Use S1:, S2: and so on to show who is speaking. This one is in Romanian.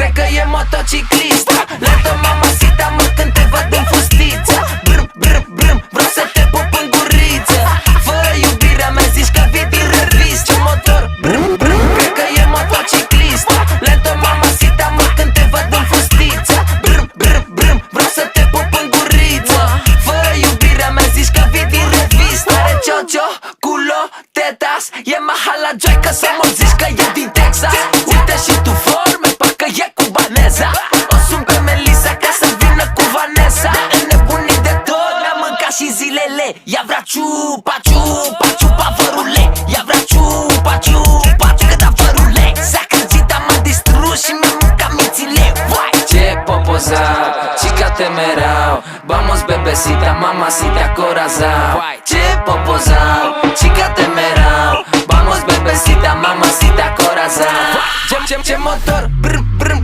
S1: cred că e motociclistă. Lentă mamacita, mă, când te văd în fustiță. Brum, brum, brum, vreau să te pup în guriță. Fă iubirea mea, zici că vii din revistă. Motor, brum, brum, cred că e motociclistă. Lentă mamacita, mă, când te văd în fustiță. Brum, brum, brum, vreau să te pup în guriță. Fă iubirea mea, zici că vii din revistă. Are ciocio, culo, tetas, e mahala joy, că să mă zici că e din Texas. Uite și tu forme, parcă e cubaneza. O sun pe Melissa ca să vină cu Vanessa. Înnebunit de tot, mi-am mâncat și zilele. Ea vrea ciupa, ciupa, ciupa vărule. Ea vrea ciupa, ciupa, ciupa vărule. S-a crezit, m-a distrus și mi-am mâncat mințile. Vai! Ce popozau, chica te merau. Vamos bebecita, mamacita corazao. Ce popozau, chica te merau. Vamos bebecita, mamacita corazao. Ce motor, brum, brum,